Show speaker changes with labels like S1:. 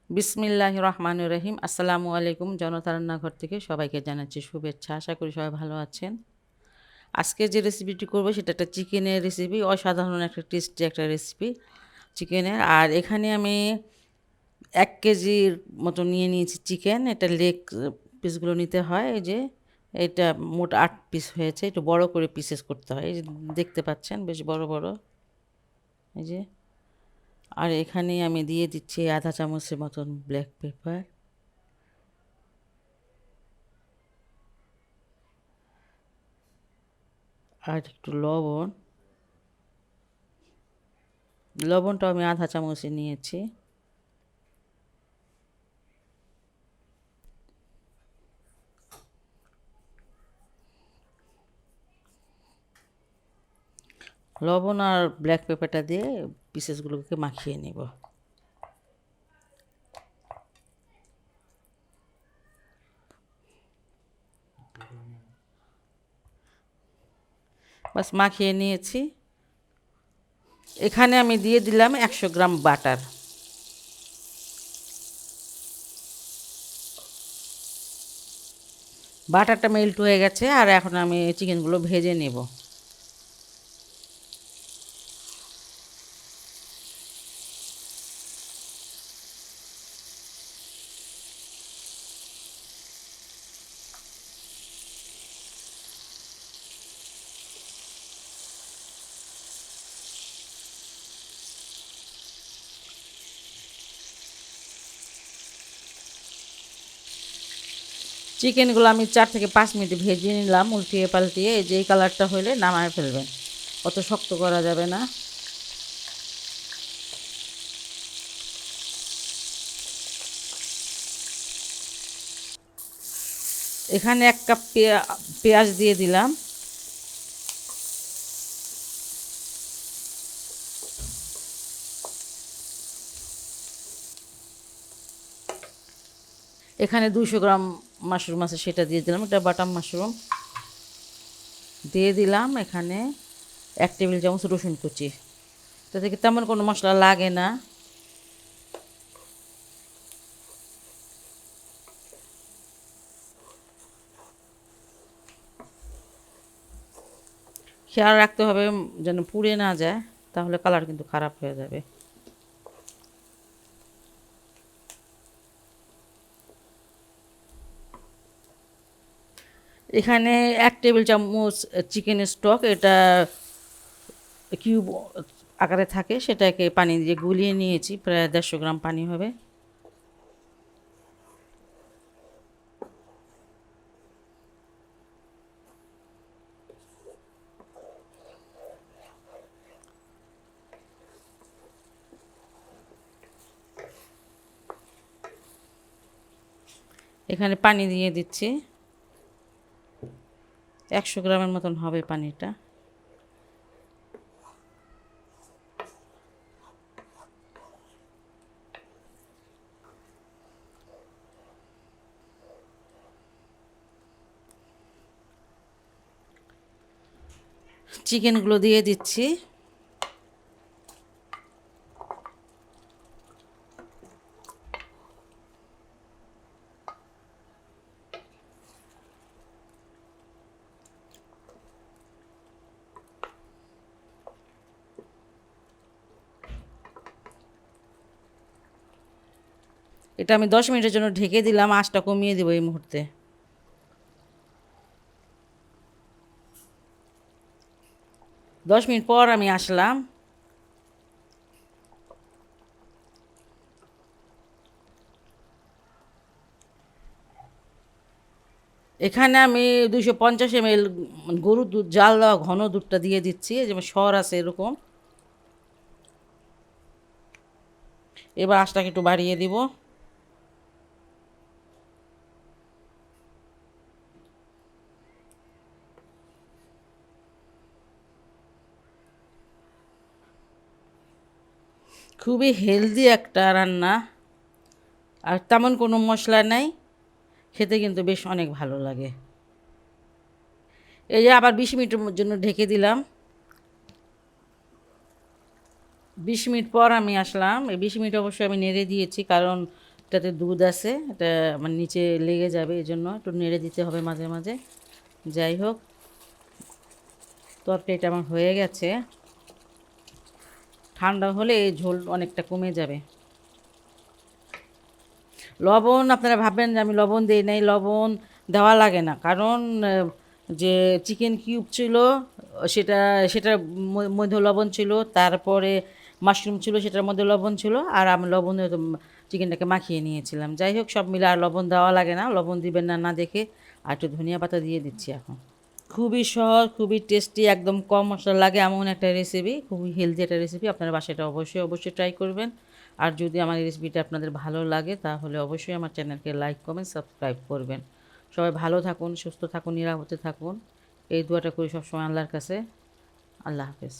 S1: বিসমিল্লাহির রহমানির রহিম। আসসালামু আলাইকুম। জনতার রান্নাঘর থেকে সবাইকে জানাচ্ছি শুভেচ্ছা। আশা করি সবাই ভালো আছেন। আজকে যে রেসিপিটি করব সেটা একটা চিকেনের রেসিপি, অসাধারণ একটা টেস্টি একটা রেসিপি চিকেনের। আর এখানে আমি 1 কেজির মতো নিয়ে নিয়েছি চিকেন। এটা লেগ পিসগুলো নিতে হয়। এই যে এটা মোট 8 পিস হয়েছে। একটু বড় করে পিসেস করতে হয়। এই যে দেখতে পাচ্ছেন বেশ বড় বড়। এই যে, আর এখানে আমি দিয়ে দিচ্ছি আধা চামচের মতন ব্ল্যাক পেপার, আর একটু লবণ। লবণটাও আমি আধা চামচে নিয়েছি। লবণ আর ব্ল্যাক পেপারটা দিয়ে পিসেসগুলোকে মাখিয়ে নেব। বাস মাখিয়ে নিয়েছি। এখানে আমি দিয়ে দিলাম 100 গ্রাম বাটার। বাটারটা মেল্ট হয়ে গেছে, আর এখন আমি চিকেনগুলো ভেজে নেব। চিকেনগুলো আমি 4 থেকে 5 মিনিট ভেজে নিলাম উল্টিয়ে পাল্টিয়ে। এই যে এই কালারটা হলে নামায় ফেলবেন, অত শক্ত করা যাবে না। এখানে 1 কাপ পেঁয়াজ দিয়ে দিলাম। এখানে 200 গ্রাম মাশরুম আছে, সেটা দিয়ে দিলাম। এটা বাটাম মাশরুম দিয়ে দিলাম। এখানে 1 টেবিল চামচ রসুন কুচি। তো থেকে তেমন কোনো মশলা লাগে না। খেয়াল রাখতে হবে যেন পুড়ে না যায়, তাহলে কালার কিন্তু খারাপ হয়ে যাবে। এখানে 1 টেবিল চামচ চিকেন স্টক, এটা কিউব আকারে থাকে, সেটাকে পানি দিয়ে গুলিয়ে নিয়েছি। প্রায় 150 গ্রাম পানি হবে। এখানে পানি দিয়ে দিচ্ছি। 100 গ্রামের মতন হবে পানিটা। চিকেনগুলো দিয়ে দিচ্ছি। এটা আমি 10 মিনিটের জন্য ঢেকে দিলাম। আঁচটা কমিয়ে দেবো এই মুহূর্তে। 10 মিনিট পর আমি আসলাম। এখানে আমি 250 ml গরুর দুধ, জাল দেওয়া ঘন দুধটা দিয়ে দিচ্ছি। যেমন সর আছে এরকম। এবার আঁচটাকে একটু বাড়িয়ে দিব। খুবই হেলদি একটা রান্না, আর তেমন কোনো মশলা নাই। খেতে কিন্তু বেশ অনেক ভালো লাগে। এই যে আবার 20 মিনিটের জন্য ঢেকে দিলাম। 20 মিনিট পর আমি আসলাম। এই 20 মিনিট অবশ্যই আমি নেড়ে দিয়েছি, কারণ এটাতে দুধ আছে, এটা আমার নিচে লেগে যাবে, এই জন্য একটু নেড়ে দিতে হবে মাঝে মাঝে। যাই হোক, তরকারিটা আমার হয়ে গেছে। ঠান্ডা হলে এই ঝোল অনেকটা কমে যাবে। লবণ আপনারা ভাববেন যে আমি লবণ দিই নাই, লবণ দেওয়া লাগে না, কারণ যে চিকেন কিউব ছিল সেটা সেটার মধ্যে লবণ ছিল, তারপরে মাশরুম ছিল সেটার মধ্যে লবণ ছিল, আর আমি লবণে চিকেনটাকে মাখিয়ে নিয়েছিলাম। যাই হোক, সব মিলে আর লবণ দেওয়া লাগে না, লবণ দিবেন না না দেখে। আর একটু ধনিয়া পাতা দিয়ে দিচ্ছি এখন। খুবই সহজ, খুবই টেস্টি, একদম কম মশলা লাগে এমন একটা রেসিপি, খুবই হেলদি একটা রেসিপি। আপনারা বাসায় এটা অবশ্যই অবশ্যই ট্রাই করবেন। আর যদি আমার এই রেসিপিটা আপনাদের ভালো লাগে তাহলে অবশ্যই আমার চ্যানেলকে লাইক কমেন্ট সাবস্ক্রাইব করবেন। সবাই ভালো থাকুন, সুস্থ থাকুন, নিরাপদে থাকুন, এই দোয়াটা করি সবসময় আল্লাহর কাছে। আল্লাহ হাফেজ।